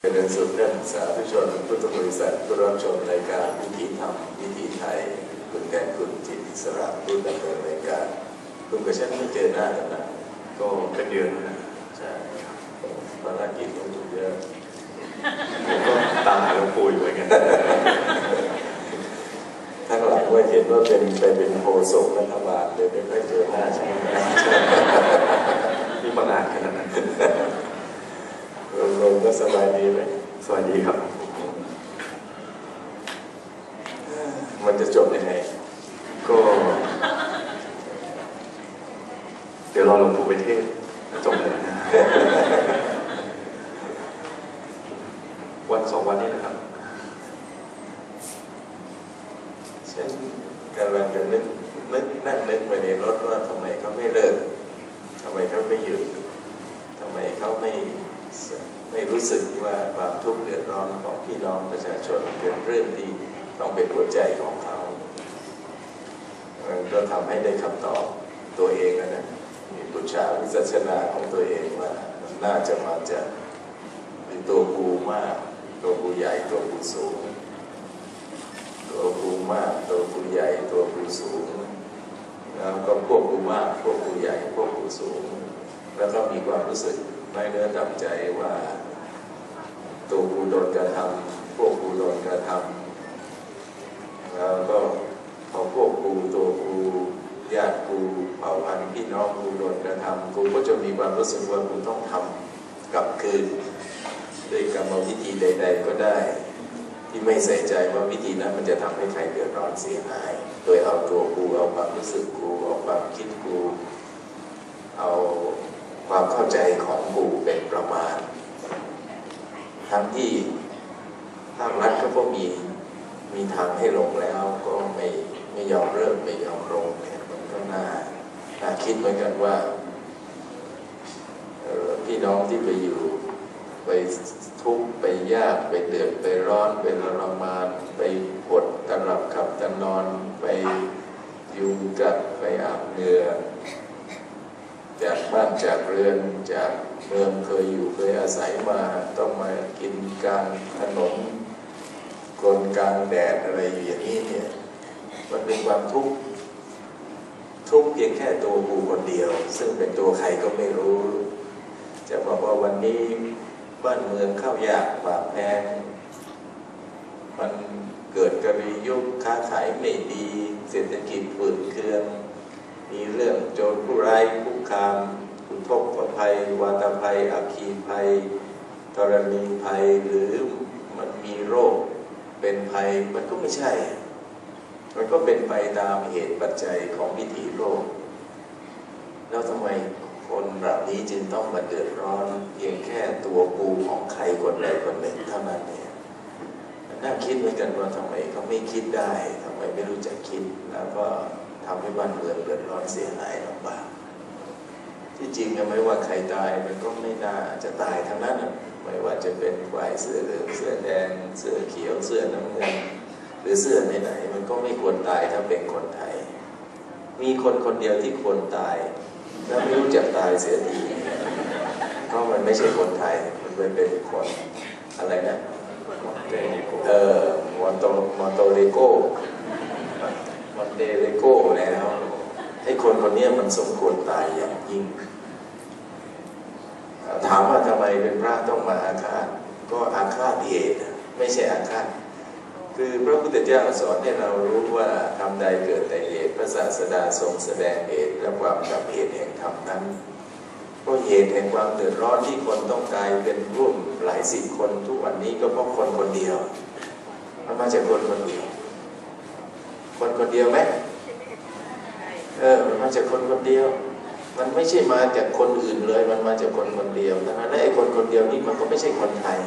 เป็นสุดนักศึกษาทุกชนพุทธบริษัทผู้รับชมรายการวิถีธรรมวิถีไทยคุณแทนคุณจิตอิสระผู้ดำเนินรายการคุณกับฉันไม่เจอหน้ากันนะก็เป็นเดือนนะใช่ภารกิจต้องถูกเยอะก็ตามหาหลวงปู่อยู่เหมือนกันทั้งหลังว่าเห็นว่าเป็นโฆษกรัฐบาลเลยไม่ค่อยเจอหน้าใช่ไหมมีประกาศขนาดนั้นลงก็สบายดีไหมสวัสดีครับมันจะจบยังไงก็เดี๋ยวรอหลวงปู่ไปเทศจบเลยนะวันสองวันนี้นะครับฉันกำลังจะนึกนั่งนึกไปในรถว่าทำไมเขาไม่เลิกทำไมเขาไม่หยุดทำไมเขาไม่รู้สึกว่าความทุกข์เดือดร้อนของพี่น้องประชาชนเป็นเรื่องที่ต้องเป็นหัวใจของเขาก็ทำให้ได้คำตอบตัวเองนะมีปุจฉาวิจัชนาของตัวเองว่ามันน่าจะมาจากตัวกูมากตัวกูใหญ่ตัวกูสูงตัวกูมากตัวกูใหญ่ตัวกูสูงแล้วก็พวกกูมากพวกกูใหญ่พวกกูสูงแล้วก็มีความรู้สึกไม่เนื้อต่ำใจว่าตัวกูโดนกระทำพวกกูโดนกระทำแล้วก็พอพวกกูตัวกูญาติกูเผ่าพันธุ์พี่น้องกูโดนกระทำกูก็จะมีความรู้สึกว่ากูต้องทำกลับคืนด้วยกรรมวิธีใดๆก็ได้ที่ไม่ใส่ใจว่าวิธีนั้นมันจะทำให้ใครเดือดร้อนเสียหายโดยเอาตัวกูเอาความรู้สึกกูเอาความคิดกูเอาความเข้าใจของกูเป็นประมาณทั้งที่ภาครัฐก็มีทางให้ลงแล้วก็ไม่ยอมเริ่มไม่ยอมลงเนี่ยมันก็น่าคิดเหมือนกันว่าพี่น้องที่ไปอยู่ไปทุกข์ไปยากไปเดือดไปร้อนไปทรมานไปอดตะหลับขับตะนอนไปยุงกัดไปอาบเหงื่อจากบ้านจากเรือนจากเมืองเคยอยู่เคยอาศัยมาต้องมากินกลางถนนกลนกลางแดดอะไรอย่างนี้เนี่ยมันเป็นความทุกข์เพียงแค่ตัวกูคนเดียวซึ่งเป็นตัวใครก็ไม่รู้จะบอกว่าวันนี้บ้านเมืองข้าวยากปากแพงมันเกิดกระบี่ยุคค้าขายไม่ดีเศรษฐกิจฝืดเคืองมีเรื่องโจรผู้ร้ายคุกคามอุทกภัยวาตภัยอัคคีภัยธรณีภัยหรือมันมีโรคเป็นภัยมันก็ไม่ใช่มันก็เป็นไปตามเหตุปัจจัยของวิถีโลกแล้วทำไมคนแบบนี้จึงต้องมาเดือดร้อนเพียงแค่ตัวกูของใครคนใดคนหนึ่งเท่านั้นเนี่ยน่าคิดเหมือนกันว่าทำไมเขาไม่คิดได้ทำไมไม่รู้จักคิดแล้วก็ทำให้บ้านเมืองเดือดร้อนเสียหายลำบากที่จริงก็ไม่ว่าใครตายมันก็ไม่น่าจะตายทั้งนั้นไม่ว่าจะเป็นฝ่ายเสื้อเหลืองเสื้อแดงเสื้อเขียวเสื้อน้ำเงินหรือเสื้อไหนๆมันก็ไม่ควรตายถ้าเป็นคนไทยมีคนเดียวที่ควรตายแล้วไม่รู้จักตายเสียทีเพราะมันไม่ใช่คนไทยมันเป็นคนอะไรนะมอนเตเลโกแล้วไอ้คนนี้มันสมควรตายอย่างยิ่งถามว่าทำไมเป็นพระต้องมาอาฆาตก็อาฆาตเหตุไม่ใช่อาฆาตคือพระพุทธเจ้าสอนให้เรารู้ว่าทำใดเกิดแต่เหตุพระศาสดาทรงแสดงเหตุและความดับเหตุแห่งธรรมนั้นเพราะเหตุแห่งความเดือดร้อนที่คนต้องตายเป็นร่วมหลายสิบคนทุกวันนี้ก็เพราะคนเดียวมันมาจากคนเดียวคนเดียวไหมมันมาจากคนเดียวมันไม่ใช่มาจากคนอื่นเลยมันมาจากคนเดียวดังนั้นไอ้คนเดียวนี่มันก็ไม่ใช่คนไทย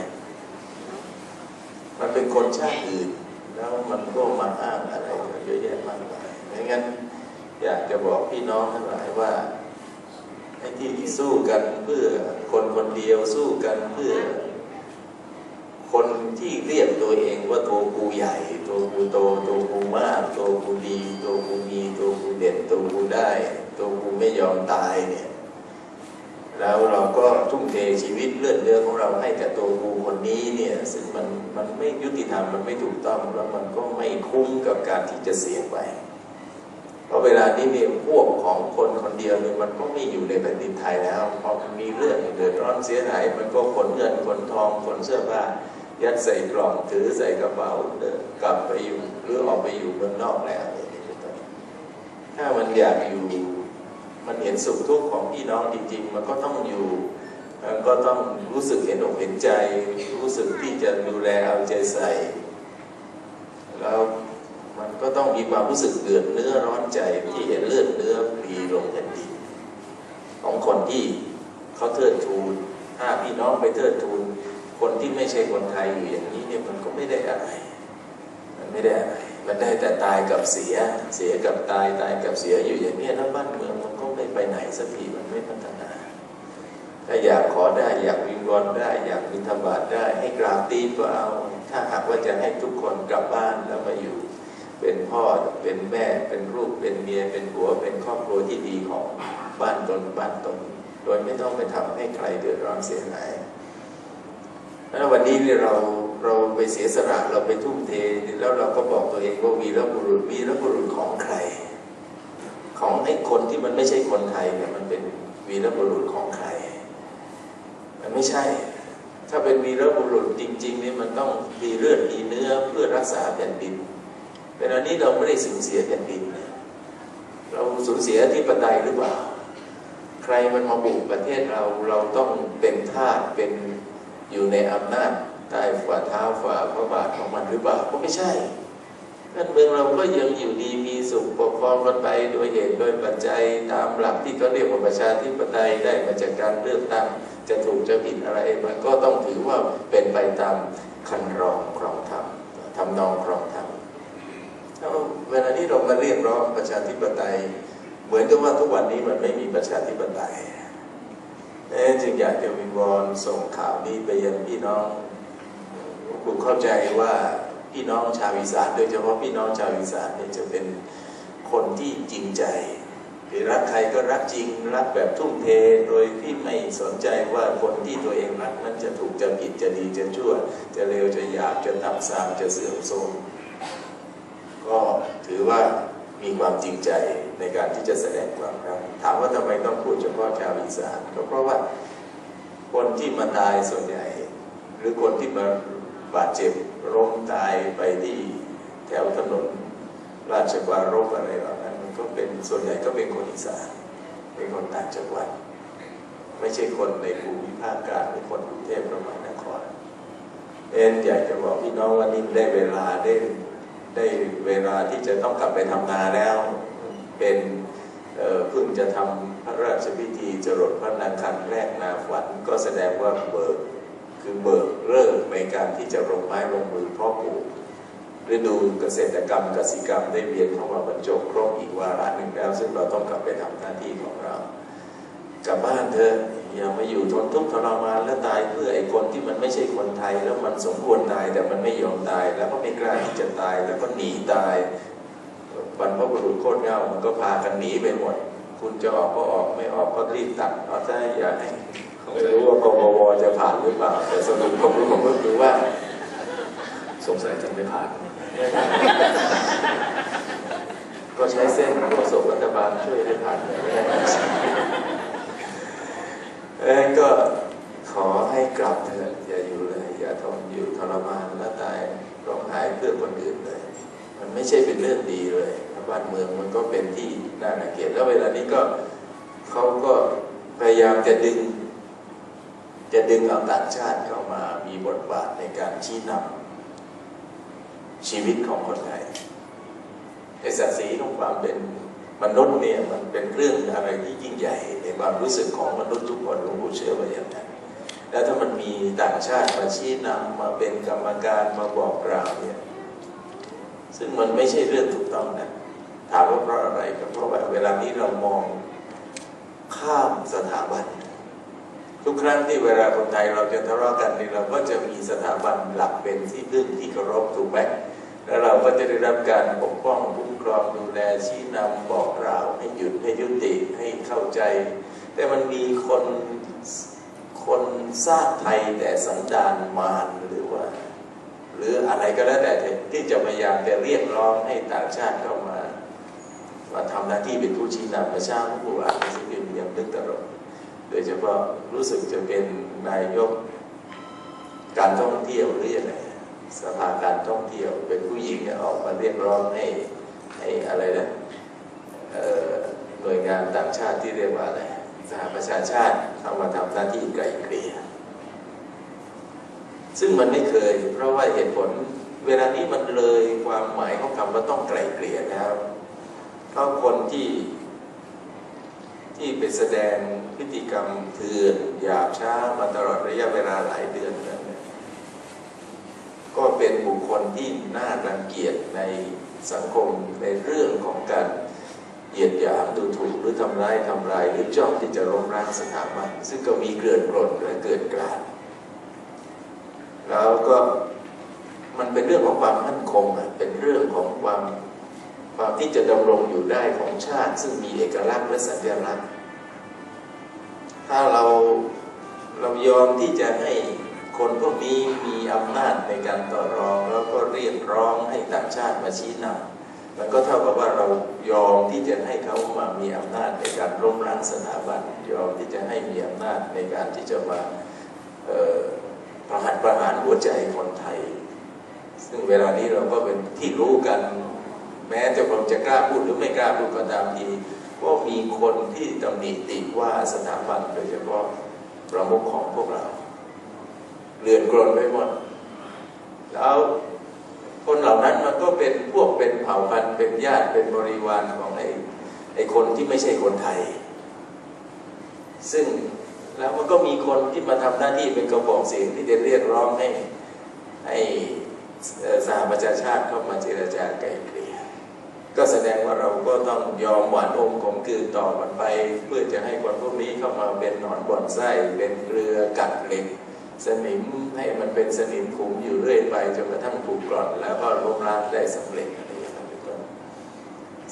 มันเป็นคนชาติอื่นแล้วมันก็มาอ้างอะไรเยอะแยะมากมายดังนั้นอยากจะบอกพี่น้องทั้งหลายว่าไอ้ที่สู้กันเพื่อคนเดียวสู้กันเพื่อคนที่เรียกตัวเองว่าตัวกูใหญ่ตัวกูโตตัวกูมากตัวกูดีตัวกูมีตัวกูเด่นตัวกูได้ตัวกูไม่ยอมตายเนี่ย แล้วเราก็ทุ่มเทชีวิตเลือดเนื้อของเราให้กับตัวกูคนนี้ มันไม่ยุติธรรมมันไม่ถูกต้องแล้วมันก็ไม่คุ้มกับการที่จะเสี่ยงไปเพราะเวลานี้เนี่ยพวกของคนคนเดียวเนี่ยมันก็ไม่อยู่ในแผ่นดินไทยแล้วพอมันมีเรื่องเดือดร้อนเสียหายมันก็ขนเงินขนทองขนเสื้อผ้ายัดใส่กล่องถือใส่กระเป๋าเดินกลับไปอยู่หรือออกไปอยู่เมืองนอกแล้วถ้ามันอยากอยู่มันเห็นสุขทุกข์ของพี่น้องจริงๆมันก็ต้องอยู่มันก็ต้องรู้สึกเห็นอกเห็นใจรู้สึกที่จะดูแลเอาใจใส่แล้วมันก็ต้องมีความรู้สึกเดือดเนื้อร้อนใจที่เห็นเลือดเนื้อพลีลงแผ่นดินของคนที่เขาเทิดทูนถ้าพี่น้องไปเทิดทูนคนที่ไม่ใช่คนไทยอยู่อย่างนี้เนี่ยมันก็ไม่ได้อะไรมันไม่ได้อะไรมันได้แต่ตายกับเสียเสียกับตายตายกับเสียอยู่อย่างนี้แล้วบ้านเมืองมันก็ไม่ไปไหนสักทีมันไม่พัฒนาถ้าอยากขอได้อยากวิงวอนได้อยากบิณฑบาตได้ให้กราบตีนก็เอาถ้าหากว่าจะให้ทุกคนกลับบ้านแล้วมาอยู่เป็นพ่อเป็นแม่เป็นลูกเป็นเมียเป็นผัวเป็นครอบครัวที่ดีของบ้านตนโดยไม่ต้องไปทำให้ใครเดือดร้อนเสียหายแล้ววันนี้เราไปเสียสละเราไปทุ่มเทแล้วเราก็บอกตัวเองว่าวีรบุรุษของใครของไอ้คนที่มันไม่ใช่คนไทยเนี่ยมันเป็นวีรบุรุษของใครมันไม่ใช่ถ้าเป็นวีรบุรุษจริงๆนี่มันต้องมีเลือดมีเนื้อเพื่อรักษาแผ่นดินแต่อันนี้เราไม่ได้สูญเสียแผ่นดินเราสูญเสียอธิปไตยหรือเปล่าใครมันมาบุกประเทศเราต้องเป็นทาสเป็นอยู่ในอำนาจใต้ฝ่าเท้าฝ่าพระบาทของมันหรือเปล่าก็ไม่ใช่บ้านเมืองเราก็ยังอยู่ดีมีสุขปกครองกันไปโดยเหตุโดยปัจจัยตามหลักที่เขาเรียกว่าประชาธิปไตยได้มาจากการเลือกตั้งจะถูกจะผิดอะไรมันก็ต้องถือว่าเป็นไปตามคันลองครองธรรมทำนองครองธรรมเวลานี้เรามาเรียกร้องประชาธิปไตยเหมือนกับว่าทุกวันนี้มันไม่มีประชาธิปไตยจึงอยากจะวิงวอนส่งข่าวนี้ไปยังพี่น้องผมเข้าใจว่าพี่น้องชาวอีสานโดยเฉพาะพี่น้องชาวอีสานเนี่ยจะเป็นคนที่จริงใจคือรักใครก็รักจริงรักแบบทุ่มเทโดยที่ไม่สนใจว่าคนที่ตัวเองรักนั้นจะถูกจะผิดจะดีจะชั่วจะเลวจะหยาบจะต่ำทรามจะเสื่อมโทรมก็ถือว่ามีความจริงใจในการที่จะแสดงความรักถามว่าทำไมต้องพูดเฉพาะชาวอีสานก็เพราะว่าคนที่มาตายส่วนใหญ่หรือคนที่มาบาดเจ็บล้มตายไปที่แถวถนนราชวารบอะไรเหล่านั้นมันก็เป็นส่วนใหญ่ก็เป็นคนอีสานเป็นคนต่างจังหวัดไม่ใช่คนในภูมิภาคกลางหรือคนกรุงเทพมหานครอยากจะบอกพี่น้องว่านี่ได้เวลาที่จะต้องกลับไปทำนาแล้วเป็นเพิ่งจะทำพระราชพิธีจรดพระนางคันแรกนาขวัญก็แสดงว่าเบิกเริ่มในการที่จะลงไม้ลงมือเพาะปลูกฤดูเกษตรกรรมกสิกรรมได้เวียนเข้ามาบรรจบครบอีกวาระหนึ่งแล้วซึ่งเราต้องกลับไปทำหน้าที่ของเรากลับบ้านเถอะอย่ามาอยู่ทนทุกข์ทรมานและตายเพื่อไอ้คนที่มันไม่ใช่คนไทยแล้วมันสมควรตายแต่มันไม่ยอมตายแล้วก็ไม่กล้าที่จะตายแล้วก็หนีตายบรรพบุรุษโคตรเงามันก็พากันหนีไปหมดคุณจะออกก็ออกไม่ออกก็รีบตัดเอาซะอย่าให้ไม่รู้ว่ากบวจะผ่านหรือเปล่าแต่สรุปของผมก็คือว่าสงสัยจะไม่ผ่านก็ใช้เส้นโฆษกรัฐบาลช่วยให้ผ่านเลยก็ขอให้กลับเถอะอย่าอยู่เลยอย่าทนอยู่ทรมานและตายร้องไห้เพื่อคนอื่นเลยมันไม่ใช่เป็นเรื่องดีเลยบ้านเมืองมันก็เป็นที่น่ารังเกียจแล้วเวลานี้ก็เขาก็พยายามจะดึงเอาต่างชาติเข้ามามีบทบาทในการชี้นำชีวิตของคนไทยไอ้ศักดิ์ศรีของความเป็นมนุษย์เนี่ยมันเป็นเรื่องอะไรที่ยิ่งใหญ่ในความรู้สึกของมนุษย์ทุกคนหลวงปู่เชื่อว่าอย่างนั้นแล้วถ้ามันมีต่างชาติมาชี้นำมาเป็นกรรมการมาบอกกล่าวเนี่ยซึ่งมันไม่ใช่เรื่องถูกต้องนะถามว่าเพราะอะไรก็เพราะว่าเวลานี้เรามองข้ามสถาบันทุกครั้งที่เวลาคนไทยเราจะทะเลาะกันนี่เราก็จะมีสถาบันหลักเป็นที่พึ่งที่เคารพถูกไหมแล้วเราก็จะได้รับการปกป้องคุ้มครองดูแลชี้นำบอกกล่าวให้หยุดให้ยุติให้เข้าใจแต่มันมีคนสร้างไทยแต่สันดานมารหรือว่า ก็แล้วแต่ที่จะพยายามจะเรียกร้องให้ต่างชาติเข้ามาทำหน้าที่เป็นผู้ชี้นำประชาผู้อ่านหนังสือพิมพ์อย่างนึกตลอดโดยเฉพาะรู้สึกจะเป็นนายกการท่องเที่ยวหรือยังไงสภาการท่องเที่ยวเป็นผู้หญิงออกมาเรียกร้องให้อะไรนะหน่วยงานต่างชาติที่เรียกว่าอะไรสหประชาชาติเข้ามาทำหน้าที่ไกล่เกลี่ยซึ่งมันไม่เคยเพราะว่าเหตุผลเวลานี้มันเลยความหมายของคำว่าต้องไกล่เกลี่ยแล้วเพราะคนที่ไปแสดงพฤติกรรมเถื่อนหยาบช้ามาตลอดระยะเวลาหลายเดือนนั้นก็เป็นบุคคลที่น่ารังเกียจในสังคมในเรื่องของการเหยียดหยามดูถูกหรือทำร้ายหรือจ้องที่จะล้มล้างสถาบันซึ่งก็มีเกลื่อนกลนและเกิดกลาดแล้วก็มันเป็นเรื่องของความมั่นคงเป็นเรื่องของความที่จะดำรงอยู่ได้ของชาติซึ่งมีเอกลักษณ์และสัญลักษณ์ถ้าเรายอมที่จะให้คนพวกนี้มีอำนาจในการต่อรองแล้วก็เรียกร้องให้ต่างชาติมาชี้นำมันก็เท่ากับว่าเรายอมที่จะให้เขามามีอำนาจในการล้มล้างสถาบันยอมที่จะให้มีอำนาจในการที่จะมาประหารหัวใจคนไทยซึ่งเวลานี้เราก็เป็นที่รู้กันแม้จะผมจะกล้าพูดหรือไม่กล้าพูดก็ตามทีก็มีคนที่ตำหนิติว่าสถาบันโดยเฉพาะประมุขของพวกเราเลื่อนกลนไปหมดแล้วคนเหล่านั้นมันก็เป็นพวกเป็นเผ่าพันธุ์เป็นญาติเป็นบริวารของไอ้คนที่ไม่ใช่คนไทยซึ่งแล้วมันก็มีคนที่มาทำหน้าที่เป็นกระบอกเสียงที่จะเรียกร้องให้สหประชาชาติเข้ามาเจรจาไกล่เกลี่ยก็แสดงว่าเราก็ต้องยอมหวานอมขมขื่นต่อมันไปเพื่อจะให้คนพวกนี้เข้ามาเป็นหนอนบ่อนไส้เป็นเกลือกัดเหล็กสนิมให้มันเป็นสนิมขุ่มอยู่เรื่อยไปจนกระทั่งถูกกร่อนแล้วก็ล้มล้างได้สำเร็จอะไรอย่างนั้นเป็นต้น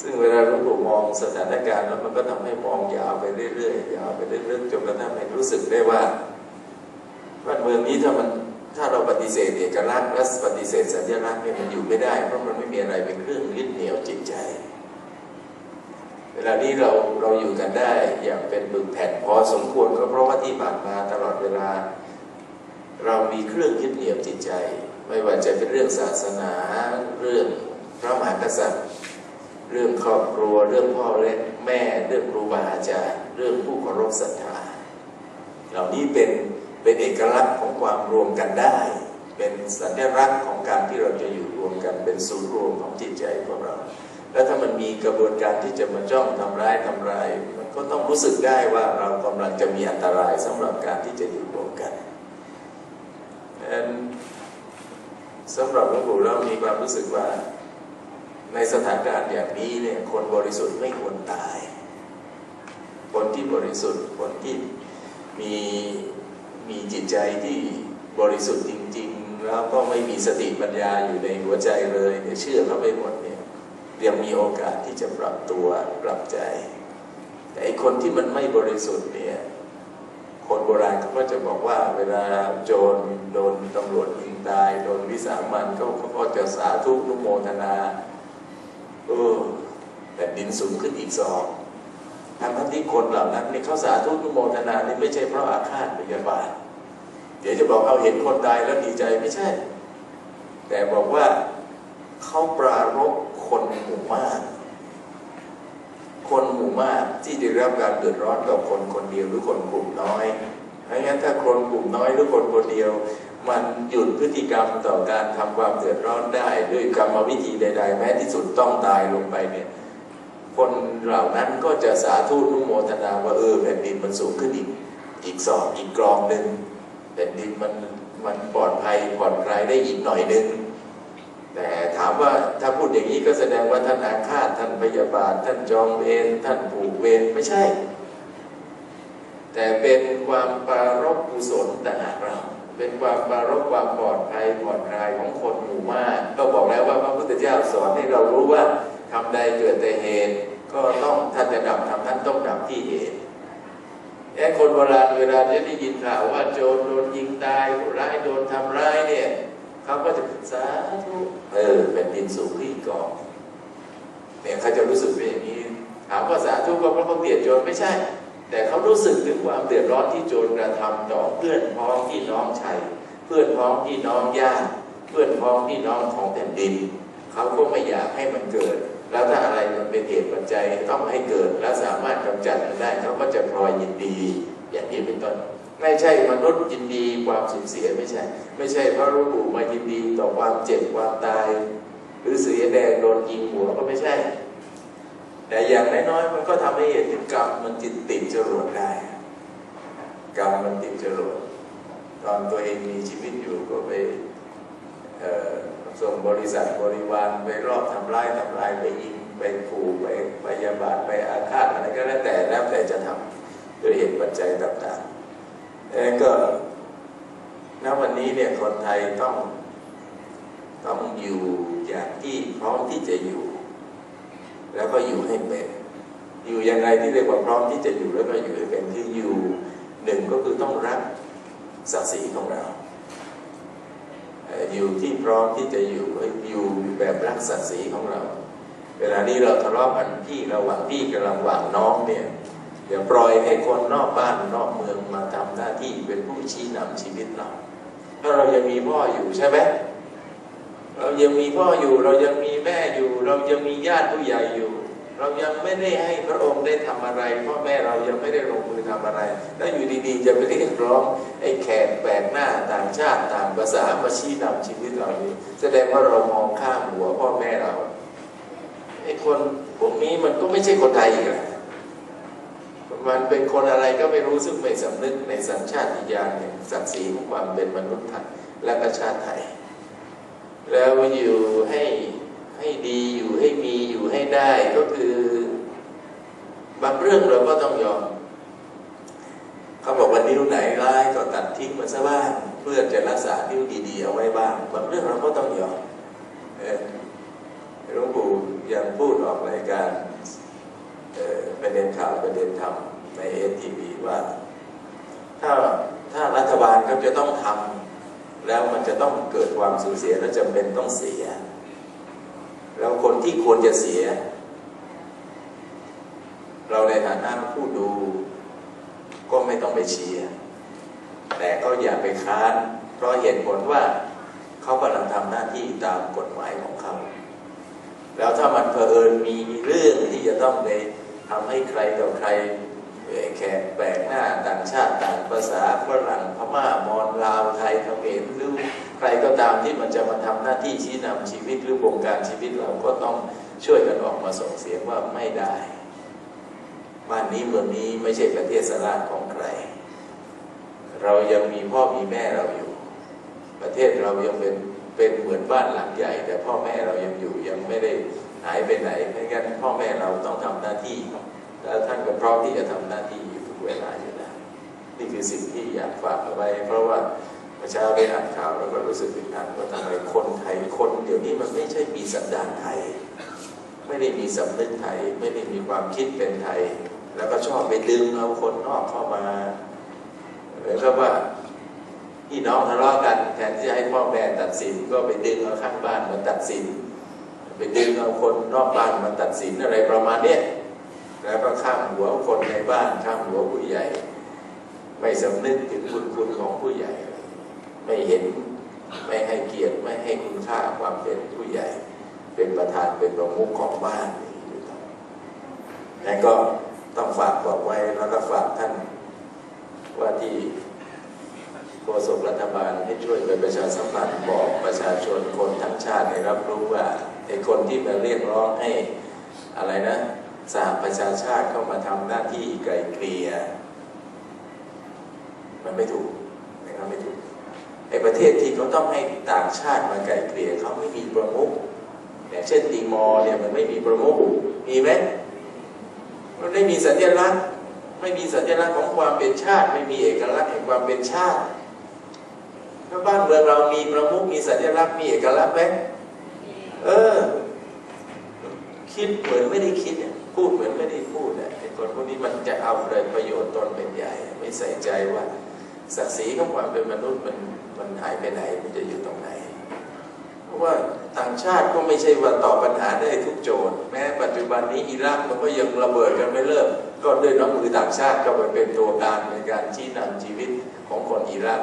ซึ่งเวลาเรามองสถานการณ์แล้วมันก็ทำให้มองยาวไปเรื่อยๆยาวไปเรื่อยๆจนกระทั่งให้รู้สึกได้ว่าบ้านเมืองนี้ถ้าเราปฏิเสธเอกลักษณ์และปฏิเสธสัญลักษณ์เนี่ยมันอยู่ไม่ได้เพราะมันไม่มีอะไรเป็นเครื่องยึดเหนี่ยวจิตใจเวลานี้เราอยู่กันได้อย่างเป็นบึกแผ่นพอสมควรก็เพราะว่าที่ผ่านมาตลอดเวลาเรามีเครื่องยึดเหนี่ยวจิตใจไม่ว่าจะเป็นเรื่องศาสนาเรื่องพระมหากษัตริย์เรื่องครอบครัวเรื่องพ่อและแม่เรื่องครูบาอาจารย์เรื่องผู้เคารพศรัทธาเหล่านี้เป็นเอกลักษณ์ของความรวมกันได้เป็นสัญลักษณ์ของการที่เราจะอยู่รวมกันเป็นศูนย์รวมของจิตใจของเราแล้วถ้ามันมีกระบวนการที่จะมาจ้องทำร้ายมันก็ต้องรู้สึกได้ว่าเรากำลังจะมีอันตรายสำหรับการที่จะอยู่รวมกันสำหรับหลวงปู่เรามีความรู้สึกว่าในสถานการณ์อย่างนี้เนี่ยคนบริสุทธิ์ไม่ควรตายคนที่บริสุทธิ์คนที่มีจิตใจที่บริสุทธิ์จริงๆแล้วก็ไม่มีสติปัญญาอยู่ในหัวใจเลยเนี่ยเชื่อเขาไปหมดเนี่ยยังมีโอกาสที่จะปรับตัวปรับใจแต่ไอ้คนที่มันไม่บริสุทธิ์เนี่ยคนโบราณเขาก็จะบอกว่าเวลาโจรโดนตำรวจยิงตายโดนวิสามันเขาก็จะสาธุนุโมทนาแผ่นดินสูงขึ้นอีก2ทั้งที่คนเหล่านั้นนี่เขาสาธุนุโมทนานี่ไม่ใช่เพราะอาฆาตพยาบาทเดี๋ยวจะบอกเอาเห็นคนตายแล้วดีใจไม่ใช่แต่บอกว่าเขาปรารภคนหมู่มากที่ได้รับการเดือดร้อนกับคนคนเดียวหรือคนกลุ่มน้อยเพราะงั้นถ้าคนกลุ่มน้อยหรือคนคนเดียวมันหยุดพฤติกรรมต่อการทำความเดือดร้อนได้ด้วยกรรมวิธีใดๆแม้ที่สุดต้องตายลงไปเนี่ยคนเหล่านั้นก็จะสาธุนุโมทนาว่าแผ่นดินมันสูงขึ้นอีกกรองหนึ่งแผ่นดินมันปลอดภัยผ่อนคลายได้อีกหน่อยนึงแต่ถามว่าถ้าพูดอย่างนี้ก็แสดงว่าท่านอาฆาตท่านพยาบาทท่านจองเวรท่านผูกเวรไม่ใช่แต่เป็นความปรารภกุศลต่างหากเราเป็นความปรารภความปลอดภัยผ่อนคลายของคนหมู่มากก็บอกแล้วว่าพระพุทธเจ้าสอนให้เรารู้ว่าทำใดเกิดแต่เหตุก็ต้องท่านจะดับทำท่านต้องดับที่เหตุคนโบราณเวลาจะได้ยินข่าวว่าโจรโดนยิงตายผู้ร้ายโดนทำร้ายเนี่ย เขาก็จะสาธุแผ่นดินสูงขึ้นก่อนเนี่ยเขาจะรู้สึกเป็นอย่างนี้ถามว่าสาธุก็เพราะเขาเกลียดโจรไม่ใช่แต่เขารู้สึกถึงความเดือดร้อนที่โจรกระทำต่อเพื่อนพ้องพี่น้องชายเพื่อนพ้องพี่น้องญาติเพื่อนพ้องพี่น้องของแผ่นดินเขาก็ไม่อยากให้มันเกิดแล้วถ้าอะไรมันเป็นเหตุปัจจัยต้องให้เกิดและสามารถกำจัดมันได้เขาก็จะพลอยยินดีอย่างนี้เป็นต้นไม่ใช่มนุษย์ยินดีความสูญเสียไม่ใช่พระรูปมายินดีต่อความเจ็บความตายหรือเสือแดงโดนยิงหัวก็ไม่ใช่แต่อย่างน้อยๆมันก็ทำให้เห็นถึงกรรมมันติดจรวดได้กรรมมันติดจรวดตอนตัวเองมีชีวิตอยู่ก็ไปส่งบริษัทบริวารไปรอบทำร้ายไปยิงไปขู่ไปพยาบาทไปอาฆาตอะไรก็แล้วแต่จะทำโดยเหตุปัจจัยต่างๆก็ณวันนี้เนี่ยคนไทยต้องอยู่อย่างที่พร้อมที่จะอยู่แล้วก็อยู่ให้เป็นอยู่ยังไงที่เรียกว่าพร้อมที่จะอยู่แล้วก็อยู่ให้เป็นคืออยู่หนึ่งก็คือต้องรักศักดิ์ศรีของเราอยู่ที่พร้อมที่จะอยู่แบบรักศักดิ์ศรีของเราเวลานี้เราทะเลาะกันพี่ระหว่างพี่กับระหว่างน้องเนี่ยอย่าปล่อยให้คนนอกบ้านนอกเมืองมาทำหน้าที่เป็นผู้ชี้นำชีวิตเราถ้าเรายังมีพ่ออยู่ใช่ไหมเรายังมีพ่ออยู่เรายังมีแม่อยู่เรายังมีญาติผู้ใหญ่อยู่เรายังไม่ได้ให้พระองค์ได้ทำอะไรพ่อแม่เรายังไม่ได้ลงมือทำอะไรแล้วอยู่ดีๆจะไปเรียกร้องไอ้แขกแปลกหน้าต่างชาติต่างภาษามาชี้นำชีวิตเรานี่แสดงว่าเรามองข้ามหัวพ่อแม่เราไอ้คนพวกนี้มันก็ไม่ใช่คนไทยอีกแล้วมันเป็นคนอะไรก็ไม่รู้ซึ่งไม่สำนึกในสัญชาติญาณเนี่ยศักดิ์ศรีของความเป็นมนุษย์ไทยและประชาติไทยแล้วอยู่ให้ดีอยู่ให้มีอยู่ให้ได้ก็คือบางเรื่องเราก็ต้องยอมเขาบอกว่านิ้วไหนร้ายก็ตัดทิ้งมันซะบ้างเพื่อจะรักษานิ้วดีๆเอาไว้บ้างบางเรื่องเราก็ต้องยอมหลวงปู่ยังพูดออกรายการประเด็นข่าวประเด็นธรรมในATVว่าถ้ารัฐบาลเขาจะต้องทำแล้วมันจะต้องเกิดความสูญเสียและจำเป็นต้องเสียแล้วคนที่ควรจะเสียเราในฐานะผู้ดูก็ไม่ต้องไปเชียร์แต่ก็อย่าไปค้านเพราะเหตุผลว่าเขากำลังทำหน้าที่ตามกฎหมายของเขาแล้วถ้ามันเผอิญมีเรื่องที่จะต้องไปทำให้ใครต่อใครแขกแปลกหน้าต่างชาติต่างภาษาฝรั่งพม่ามอญลาวไทยเขมรหรือใครก็ตามที่มันจะมาทำหน้าที่ชี้นำชีวิตหรือบงการชีวิตเราก็ต้องช่วยกันออกมาส่งเสียงว่าไม่ได้บ้านนี้เมืองนี้ไม่ใช่ประเทศสลาดของใครเรายังมีพ่อมีแม่เราอยู่ประเทศเรายังเป็นเหมือนบ้านหลังใหญ่แต่พ่อแม่เรายังอยู่ยังไม่ได้หายไปไหนเพราะงั้นพ่อแม่เราต้องทำหน้าที่แล้วท่านก็พร้อมที่จะทำหน้าที่อยู่ทุกเวลาอยู่แล้วนี่คือสิ่งที่อยากฝากเอาไว้เพราะว่าเมื่อเช้าได้อ่านข่าวแล้วก็รู้สึกอึดอัดว่าทำไมคนไทยคนเดี๋ยวนี้มันไม่ใช่มีสันดานไทยไม่ได้มีสำนึกไทยไม่ได้มีความคิดเป็นไทยแล้วก็ชอบไปดึงเอาคนนอกเข้ามาหรือว่าพี่น้องทะเลาะกันแทนที่จะให้พ่อแม่ตัดสินก็ไปดึงเอาข้างบ้านมาตัดสินไปดึงเอาคนนอกบ้านมาตัดสินอะไรประมาณนี้แล้วก็ข้ามหัวคนในบ้านข้ามหัวผู้ใหญ่ไม่สำนึกถึงบุญคุณของผู้ใหญ่ไม่เห็นไม่ให้เกียรติไม่ให้คุณค่าความเป็นผู้ใหญ่เป็นประธานเป็นประมุขของบ้านนั่นก็ต้องฝากบอกไว้แล้วก็ฝากท่านว่าที่โฆษกรัฐบาลให้ช่วยไปประชาสัมพันธ์บอกประชาชนคนทั้งชาติให้รับรู้ว่าไอ้คนที่มาเรียกร้องให้อะไรนะสหประชาชาติเข้ามาทำหน้าที่ไกลเกลี่ยมันไม่ถูกนะครับไม่ถูกไอ้ประเทศที่เขาต้องให้ต่างชาติมาไกลเกลี่ยเขาไม่มีประมุขอย่างเช่นติมอร์เนี่ยมันไม่มีประมุขมีไหมมันไม่มีสัญลักษณ์ไม่มีสัญลักษณ์ของความเป็นชาติไม่มีเอกลักษณ์แห่งความเป็นชาติถ้าบ้านเมืองเรามีประมุขมีสัญลักษณ์มีเอกลักษณ์ไหมคิดเหมือนไม่ได้คิดพูดเหมือนไม่ได้พูดไอ้คนพวกนี้มันจะเอาเลยประโยชน์ตนเป็นใหญ่ไม่ใส่ใจว่าศักดิ์ศรีของความเป็นมนุษย์มันหายไปไหนมันจะอยู่ตรงไหน ชาติก็ไม่ใช่ว่าตอบปัญหาได้ทุกโจทย์แม้ปัจจุบันนี้อิรักมันก็ยังระเบิดกันไม่เลิกก็ด้วยน้ำมือต่างชาติก็ไปเป็นตัวการในการชี้นำชีวิตของคนอิรัก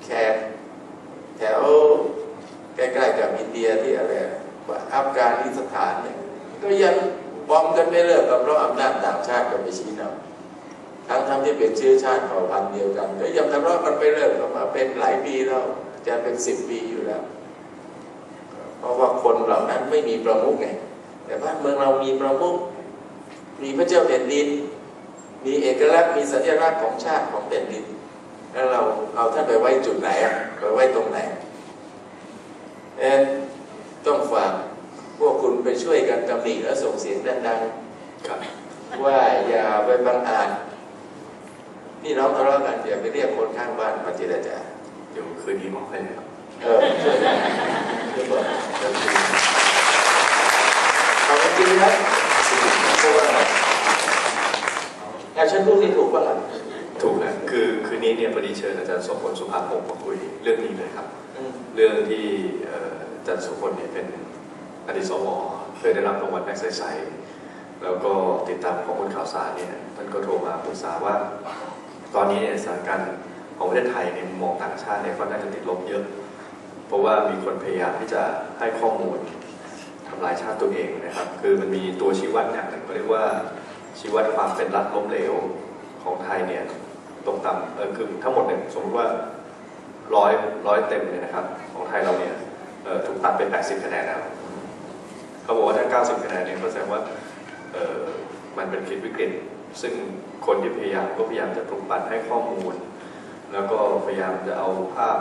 แค่แถวใกล้ๆกับอินเดียที่อะไรอัฟกานิสถานเนี่ยก็ยังบอมกันไม่เลิกเพราะอำนาจต่างชาติก็ไปชี้นำทั้งที่เป็นเชื้อชาติเผ่าพันธุ์เดียวกันก็ยังทะเลาะกันไม่เลิกมาเป็นหลายปีแล้วจะเป็น10 ปีอยู่แล้วเพราะว่าคนเหล่านั้นไม่มีประมุขไงแต่บ้านเมืองเรามีประมุขมีพระเจ้าแผ่นดินมีเอกลักษณ์มีสัญลักษณ์ของชาติของแผ่นดินแล้วเราเอาท่านไปไว้จุดไหนไปไว้ตรงไหนต้องฝากพวกคุณไปช่วยกันตำหนิและส่งเสียงดังๆว่าอย่าไปบังอาจนี่น้องทะเลาะกันอย่าไปเรียกคนข้างบ้านมาเจรจาเดี๋ยวคืนนี้บอกให้เลยครับช่วยกันช่วยบอกเอาจริงนะเพราะว่าฉันพูดนี่ถูกป่ะล่ะถูกนะคือคืนนี้เนี่ยพอดีเชิญอาจารย์โสพลสุภาพงศ์มาคุยเรื่องนี้เลยครับเรื่องที่อาจารย์โสพลเนี่ยเป็นอดีตสวเคยได้รับรางวัลนักใสๆแล้วก็ติดตามข้อมูลข่าวสารเนี่ยท่านก็โทรมาปรึกษาว่าตอนนี้เนี่ยสถานการณ์ของประเทศไทยในมุมมองต่างชาติเนี่ยก็น่าจะติดลบเยอะเพราะว่ามีคนพยายามที่จะให้ข้อมูลทำลายชาติตัวเองนะครับคือมันมีตัวชี้วัดอย่างหนึ่งเขาเรียกว่าชี้วัดความเป็นรัฐล้มเหลวของไทยเนี่ยตกต่ำคือทั้งหมดเนี่ยสมมติว่าร้อยเต็มเลยนะครับของไทยเราเนี่ยถูกตัดเป็น80 คะแนนแล้วเขาบอกว่าถ้า90 คะแนนเนี่ยแสดงว่ามันเป็นขีดวิกฤตซึ่งคนที่พยายามก็พยายามจะปลุกปั่นให้ข้อมูลแล้วก็พยายามจะเอาภาพ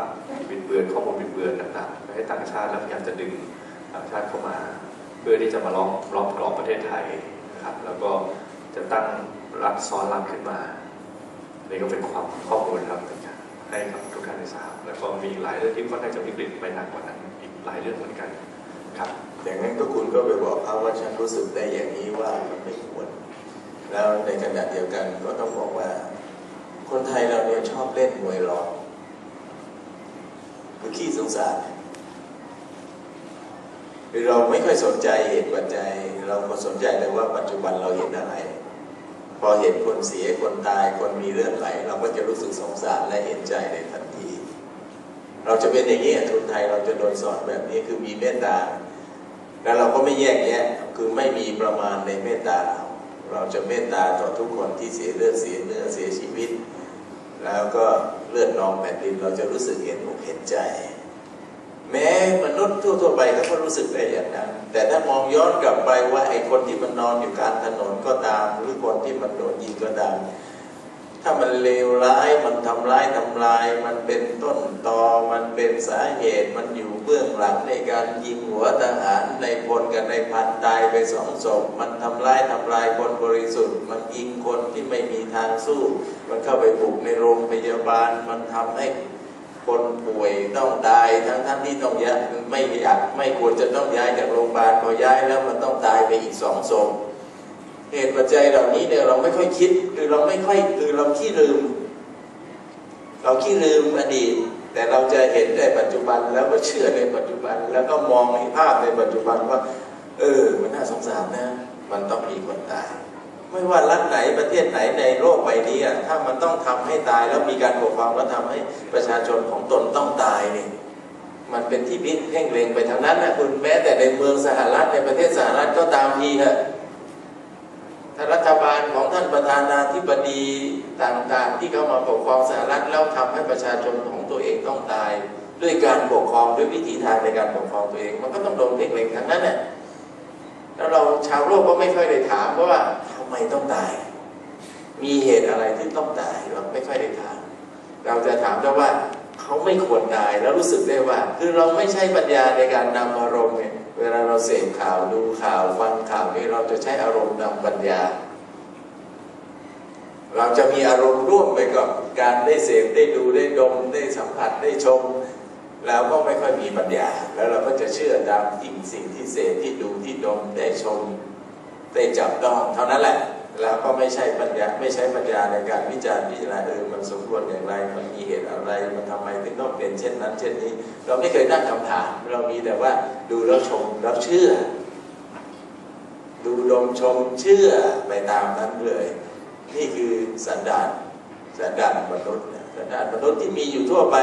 บิดเบือนข้อมูลบิดเบือนต่างๆไปให้ต่างชาติแล้วพยายามจะดึงต่างชาติเข้ามาเพื่อที่จะมาล้อมกรอบประเทศไทยนะครับแล้วก็จะตั้งรัฐซ้อนรัฐขึ้นมานี่ก็เป็นความข้อมูลครับให้กับทุกท่านได้ทราบแล้วก็มีหลายเรื่องที่ค่อนข้างจะวิกฤตไปหนักกว่านั้นอีกหลายเรื่องเหมือนกันครับอย่างนั้นก็คุณก็ไปบอกเขาว่าฉันรู้สึกได้อย่างนี้ว่ามันไม่ควรแล้วในขณะเดียวกันก็ต้องบอกว่าคนไทยเราเนี่ยชอบเล่นมวยล้อคือขี้สงสารคือเราไม่ค่อยสนใจเหตุปัจจัยเราก็สนใจแต่ว่าปัจจุบันเราเห็นอะไรพอเห็นคนเสียคนตายคนมีเลือดไหลเราก็จะรู้สึกสงสารและเห็นใจในทันทีเราจะเป็นอย่างนี้คนไทยเราจะโดนสอนแบบนี้คือมีเมตตาแล้วเราก็ไม่แยกแยะคือไม่มีประมาณในเมตตาเราจะเมตตาต่อทุกคนที่เสียเลือดเสียเนื้อเสียชีวิตแล้วก็เลือดนองแผ่นดินเราจะรู้สึกเห็นอกเห็นใจแม้มนุษย์ทั่วๆไปเขาก็รู้สึกได้อย่างนั้นแต่ถ้ามองย้อนกลับไปว่าไอ้คนที่มันนอนอยู่กลางถนนก็ตามหรือคนที่มันโดนยิงก็ตามถ้ามันเลวร้ายมันทำลายมันเป็นต้นตอมันเป็นสาเหตุมันอยู่เบื้องหลังในการยิงหัวทหารในพลกับในพันตายไป2 ศพมันทำลายคนบริสุทธิ์มันยิงคนที่ไม่มีทางสู้มันเข้าไปบุกในโรงพยาบาลมันทำให้คนป่วยต้องตายทั้งที่ต้องย้ายไม่ควรจะต้องย้ายจากโรงพยาบาลพอย้ายแล้วมันต้องตายไปอีก2 ศพเหตุปัจจัยเหล่านี้เนี่ยเราไม่ค่อยคิดคือเราขี้ลืมอดีตแต่เราจะเห็นในปัจจุบันแล้วก็เชื่อในปัจจุบันแล้วก็มองในภาพในปัจจุบันว่ามันน่าสงสารนะมันต้องมีคนตายไม่ว่ารัฐไหนประเทศไหนในโลกใบนี้ถ้ามันต้องทำให้ตายแล้วมีการปกครองแล้วทำให้ประชาชนของตนต้องตายนี่มันเป็นที่พิเพ่งเล็งไปทางนั้นนะคุณแม้แต่ในเมืองสหรัฐในประเทศสหรัฐก็ตามทีฮะถ้ารัฐบาลของท่านประธานาธิบดีต่างๆที่เข้ามาปกครองสหรัฐแล้วทำให้ประชาชนของตัวเองต้องตายด้วยการปกครองด้วยวิธีทางในการปกครองตัวเองมันก็ต้องโดนเพ่งเล็งทางนั้นน่ะแล้วเราชาวโลกก็ไม่ค่อยได้ถามว่าทำไมต้องตายมีเหตุอะไรที่ต้องตายเราไม่ค่อยได้ถามเราจะถามแต่ว่าเขาไม่ควรตายแล้วรู้สึกได้ว่าคือเราไม่ใช่ปัญญาในการนำอารมณ์เนี่ยเวลาเราเสพข่าวดูข่าวฟังข่าวนี่เราจะใช้อารมณ์นำปัญญาเราจะมีอารมณ์ร่วมไปกับการได้เสพได้ดูได้ดมได้สัมผัสได้ชมแล้วก็ไม่ค่อยมีปัญญาแล้วเราก็จะเชื่อตามสิ่งที่เสพที่ดูที่ดมได้ชมได้จับต้องเท่านั้นแหละ แล้วก็ไม่ใช่ปัญญาไม่ใช้ปัญญาในการวิจารณ์พิจารณามันสมควรอย่างไรมันมีเหตุอะไรมันทำไมถึงต้องเป็นเช่นนั้นเช่นนี้เราไม่เคยตั้งคำถามเรามีแต่ว่าดูแล้วชมแล้วเชื่อดูดมชมเชื่อไปตามนั้นเลยนี่คือสันดานมนุษย์สันดานมนุษย์ที่มีอยู่ทั่วไป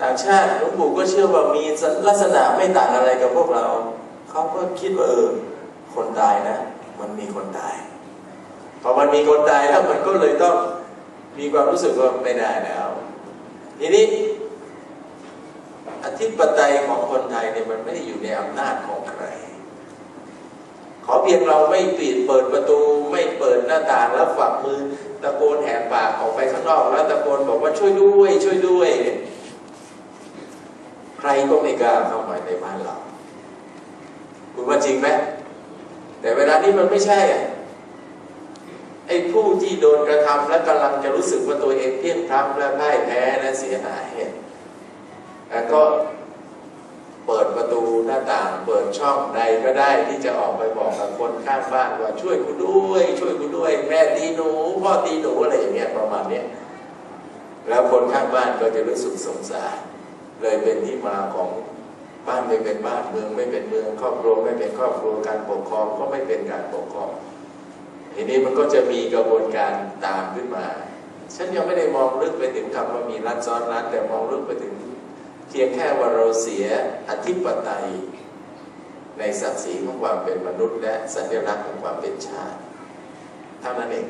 ต่างชาติหลวงปู่ก็เชื่อว่ามีลักษณะไม่ต่างอะไรกับพวกเราเขาก็คิดว่าคนตายนะมันมีคนตายพอมันมีคนตายแล้วมันก็เลยต้องมีความรู้สึกว่าไม่ได้แล้วทีนี้อธิปไตยของคนไทยเนี่ยมันไม่ได้อยู่ในอำนาจของใครขอเพียงเราไม่เปิดประตูไม่เปิดหน้าต่างแล้วฝักมือตะโกนแหกปากออกไปข้างนอกแล้วตะโกนบอกว่าช่วยด้วยช่วยด้วยใครก็ไม่กล้าเข้ามาในบ้านเราคุณว่าจริงไหมแต่เวลานี้มันไม่ใช่ไอ้ผู้ที่โดนกระทำและกำลังจะรู้สึกว่าตัวเองเพี้ยนพล้ำและพ่ายแพ้และเสียหายแล้วก็เปิดประตูหน้าต่างเปิดช่องใดก็ได้ที่จะออกไปบอกกับคนข้างบ้านว่าช่วยกูด้วยช่วยกูด้วยแม่ตีหนูพ่อตีหนูอะไรอย่างเงี้ยประมาณเนี้ยแล้วคนข้างบ้านก็จะรู้สึกสงสารเลยเป็นที่มาของบ้านไม่เป็นบ้านเมืองไม่เป็นเมืองครอบครัวไม่เป็นครอบครัวการปกครองก็ไม่เป็นการปกครองทีนี้มันก็จะมีกระบวนการตามขึ้นมาฉันยังไม่ได้มองลึกไปถึงคำว่ามีรัฐซ้อนรัฐแต่มองลึกไปถึงเพียงแค่ว่าเราเสียอธิปไตยในศักดิ์ศรีของความเป็นมนุษย์และสัญลักษณ์ของความเป็นชาติเท่านั้นเอง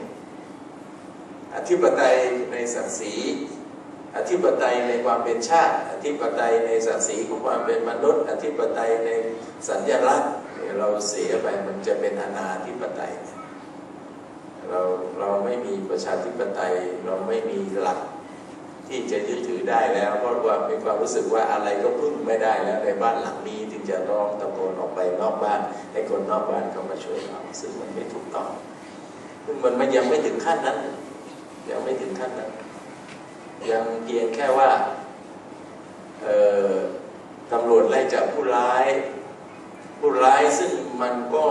อธิปไตยในศักดิ์ศรีอธิปไตยในความเป็นชาติอธิปไตยในศักดิ์ศรีของความเป็นมนุษย์อธิปไตยในสัญลักษณ์เราเสียไปมันจะเป็นอนาธิปไตยเราไม่มีประชาธิปไตยเราไม่มีหลักที่จะยึดถือได้แล้วเพราะว่ามีความรู้สึกว่าอะไรก็พึ่งไม่ได้แล้วในบ้านหลังนี้ถึงจะร้องตะโกนออกไปนอกบ้านให้คนนอกบ้านเขามาช่วยเราซึ่งมันไม่ถูกต้องมันยังไม่ถึงขั้นนั้นยังไม่ถึงขั้นนั้นยังเพียงแค่ว่าตำรวจไล่จับผู้ร้ายซึ่งมันก็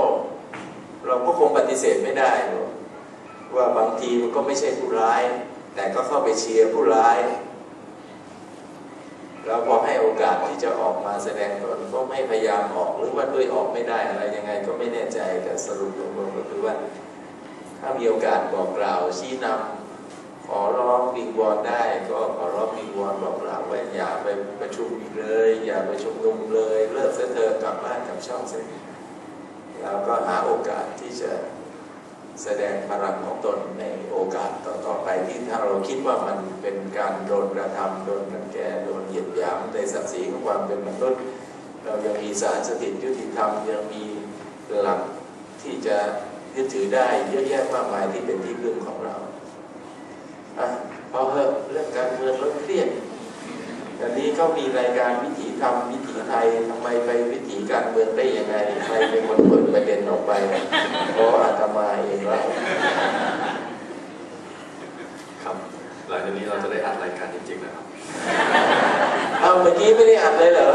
เราก็คงปฏิเสธไม่ได้ว่าบางทีมันก็ไม่ใช่ผู้ร้ายแต่ก็เข้าไปเชียร์ผู้ร้ายแล้วพอให้โอกาสที่จะออกมาแสดงตนก็ไม่พยายามออกหรือว่าด้วยออกไม่ได้อะไรยังไงก็ไม่แน่ใจแต่สรุปรวมๆก็คือว่าถ้ามีโอกาสบอกกล่าวชี้นำขอร้องวิงวอนได้ก็ขอร้องวิงวอนบอกกล่าวว่าอย่าไปประชุมอีกเลยอย่าไปชุมนุมเลยเลิกเสียเถอะกลับบ้านกลับช่องเสร็จแล้วก็หาโอกาสที่จะแสดงพลังของตนในโอกาสต่อไปที่ถ้าเราคิดว่ามันเป็นการโดนกระทำโดนรังแกโดนเหยียดหยามในศักดิ์ศรีของความเป็นมนุษย์เรายังมีศาลสถิตยุติธรรมยังมีหลักที่จะยึดถือได้เยอะแยะมากมายที่เป็นที่พึ่งของเราพอเรื่องการเมืองเราเครียดอันนี้เขามีรายการวิถีธรรมวิถีไทยทำไมไปวิถีการเมืองได้ยังไงใครเป็นคนเปิดประเด็นออกไปเพราะอาตมาเองแล้วครับหลังจากนี้เราจะได้อัดรายการจริงๆนะครับเมื่อกี้ไม่ได้อัดเลยเหรอ